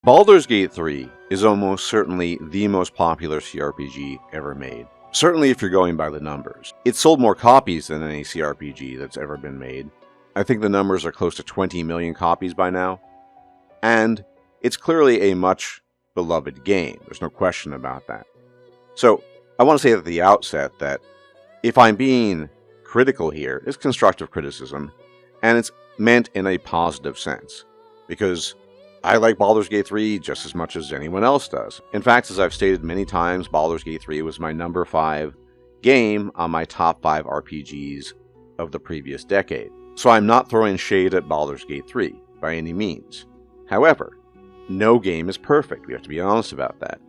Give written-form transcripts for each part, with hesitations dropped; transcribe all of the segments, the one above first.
Baldur's Gate 3 is almost certainly the most popular CRPG ever made. Certainly if you're going by the numbers. It's sold more copies than any CRPG that's ever been made. I think the numbers are close to 20 million copies by now. And it's clearly a much beloved game. There's no question about that. So I want to say at the outset that if I'm being critical here, it's constructive criticism, and it's meant in a positive sense. Because I like Baldur's Gate 3 just as much as anyone else does. In fact, as I've stated many times, Baldur's Gate 3 was my number 5 game on my top 5 RPGs of the previous decade. So I'm not throwing shade at Baldur's Gate 3 by any means. However, no game is perfect. We have to be honest about that.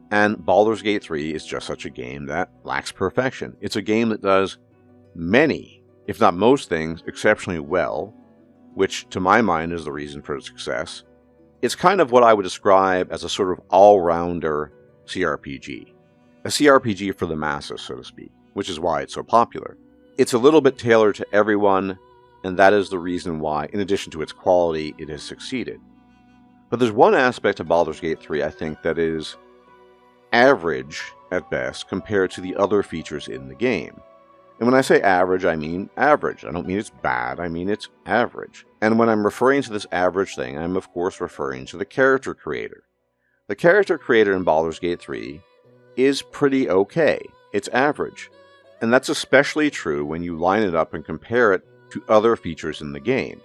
And Baldur's Gate 3 is just such a game that lacks perfection. It's a game that does many, if not most things, exceptionally well, which to my mind is the reason for its success. It's kind of what I would describe as a sort of all-rounder CRPG. A CRPG for the masses, so to speak, which is why it's so popular. It's a little bit tailored to everyone, and that is the reason why, in addition to its quality, it has succeeded. But there's one aspect of Baldur's Gate 3 I think that is average at best compared to the other features in the game. And when I say average, I mean average. I don't mean it's bad, I mean it's average. And when I'm referring to this average thing, I'm of course referring to the character creator. The character creator in Baldur's Gate 3 is pretty okay. It's average. And that's especially true when you line it up and compare it to other features in the game.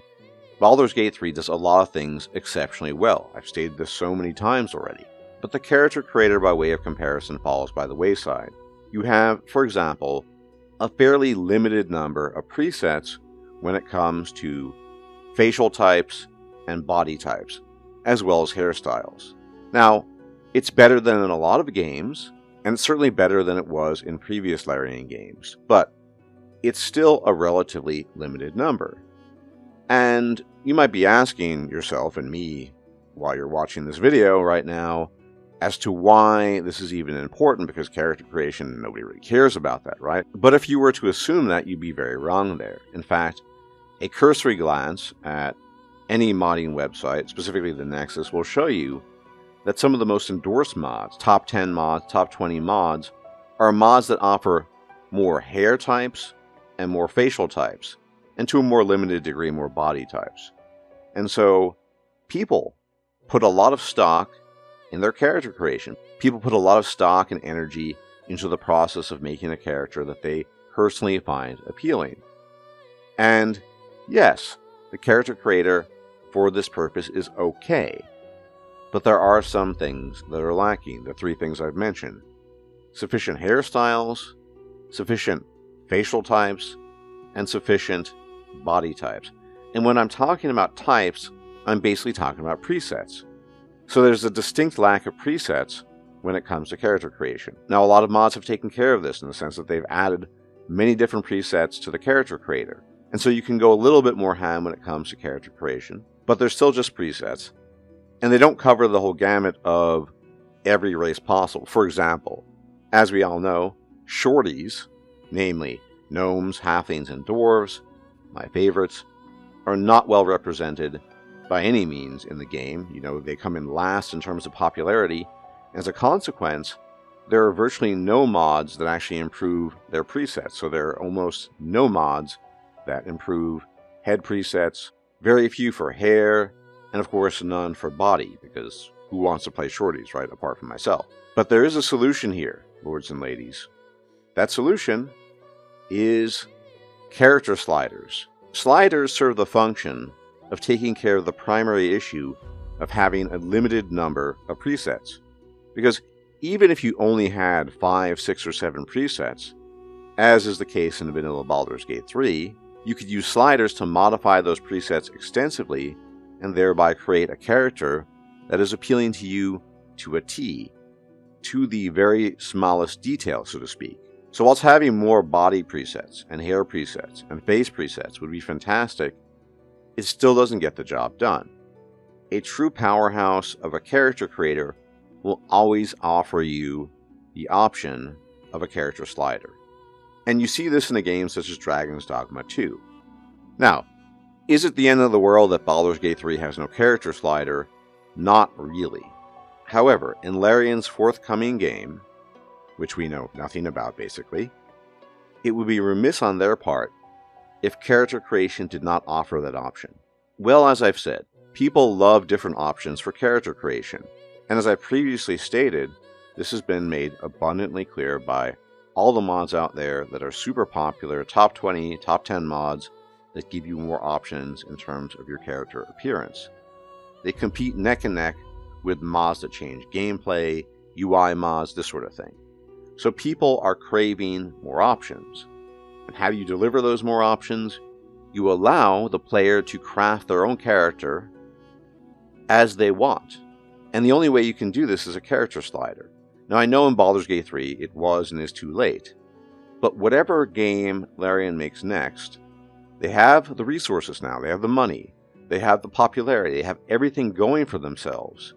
Baldur's Gate 3 does a lot of things exceptionally well. I've stated this so many times already. But the character creator by way of comparison falls by the wayside. You have, for example, a fairly limited number of presets when it comes to facial types and body types, as well as hairstyles. Now, it's better than in a lot of games, and it's certainly better than it was in previous Larian games, but it's still a relatively limited number. And you might be asking yourself and me while you're watching this video right now as to why this is even important, because character creation, nobody really cares about that, right? But if you were to assume that, you'd be very wrong there. In fact, a cursory glance at any modding website, specifically the Nexus, will show you that some of the most endorsed mods, top 10 mods, top 20 mods, are mods that offer more hair types and more facial types, and to a more limited degree, more body types. And so, people put a lot of stock in their character creation. People put a lot of stock and energy into the process of making a character that they personally find appealing. And yes, the character creator for this purpose is okay. But there are some things that are lacking, the 3 things I've mentioned. Sufficient hairstyles, sufficient facial types, and sufficient body types. And when I'm talking about types, I'm basically talking about presets. So there's a distinct lack of presets when it comes to character creation. Now, a lot of mods have taken care of this in the sense that they've added many different presets to the character creator. And so you can go a little bit more ham when it comes to character creation, but they're still just presets. And they don't cover the whole gamut of every race possible. For example, as we all know, Shorties, namely gnomes, halflings, and dwarves, my favorites, are not well represented by any means in the game. You know, they come in last in terms of popularity. As a consequence, there are virtually no mods that actually improve their presets. So there are almost no mods that improve head presets, very few for hair, and of course none for body, because who wants to play Shorties, right, apart from myself? But there is a solution here, lords and ladies. That solution is character sliders. Sliders serve the function of taking care of the primary issue of having a limited number of presets. Because even if you only had 5, 6, or 7 presets, as is the case in vanilla Baldur's Gate 3, you could use sliders to modify those presets extensively and thereby create a character that is appealing to you to a T, to the very smallest detail, so to speak. So whilst having more body presets and hair presets and face presets would be fantastic, it still doesn't get the job done. A true powerhouse of a character creator will always offer you the option of a character slider. And you see this in a game such as Dragon's Dogma 2. Now, is it the end of the world that Baldur's Gate 3 has no character slider? Not really. However, in Larian's forthcoming game, which we know nothing about basically, it would be remiss on their part if character creation did not offer that option. Well, as I've said, people love different options for character creation, and as I previously stated, this has been made abundantly clear by all the mods out there that are super popular, top 20, top 10 mods that give you more options in terms of your character appearance. They compete neck and neck with mods that change gameplay, UI mods, this sort of thing. So people are craving more options. And how do you deliver those more options? You allow the player to craft their own character as they want. And the only way you can do this is a character slider. Now I know in Baldur's Gate 3 it was and is too late, but whatever game Larian makes next, they have the resources now, they have the money, they have the popularity, they have everything going for themselves.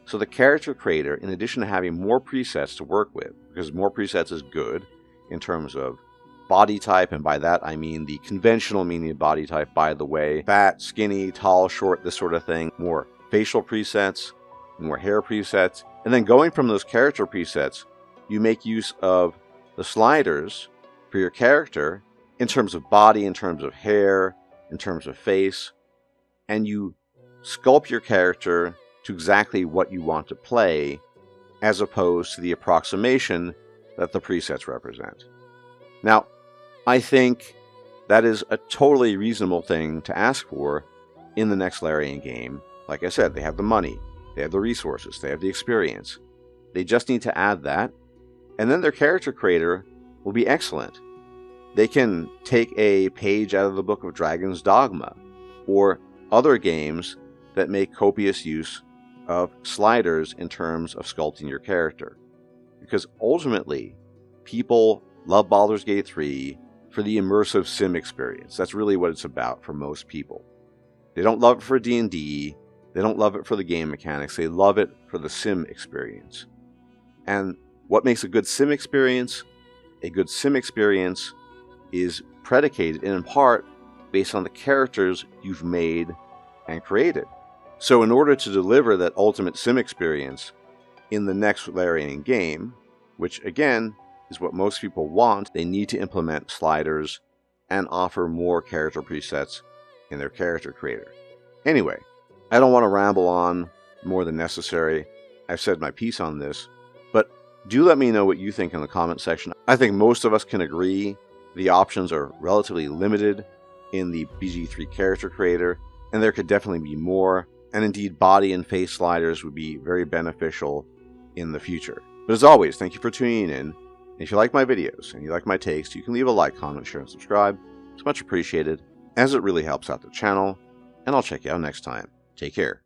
So the character creator, in addition to having more presets to work with, because more presets is good in terms of body type, and by that I mean the conventional meaning of body type, by the way, fat, skinny, tall, short, this sort of thing, more facial presets, more hair presets, and then going from those character presets, you make use of the sliders for your character in terms of body, in terms of hair, in terms of face, and you sculpt your character to exactly what you want to play, as opposed to the approximation that the presets represent. Now, I think that is a totally reasonable thing to ask for in the next Larian game. Like I said, they have the money, they have the resources, they have the experience. They just need to add that, and then their character creator will be excellent. They can take a page out of the Book of Dragon's Dogma, or other games that make copious use of sliders in terms of sculpting your character. Because ultimately, people love Baldur's Gate 3 for the immersive sim experience. That's really what it's about for most people. They don't love it for D&D, they don't love it for the game mechanics, they love it for the sim experience. And what makes a good sim experience? A good sim experience is predicated in part based on the characters you've made and created. So in order to deliver that ultimate sim experience in the next Larian game, which again is what most people want, they need to implement sliders and offer more character presets in their character creator. Anyway, I don't want to ramble on more than necessary. I've said my piece on this, but do let me know what you think in the comment section. I think most of us can agree the options are relatively limited in the BG3 character creator, and there could definitely be more, and indeed body and face sliders would be very beneficial in the future. But as always, thank you for tuning in. And if you like my videos and you like my takes, you can leave a like, comment, share, and subscribe. It's much appreciated, as it really helps out the channel, and I'll check you out next time. Take care.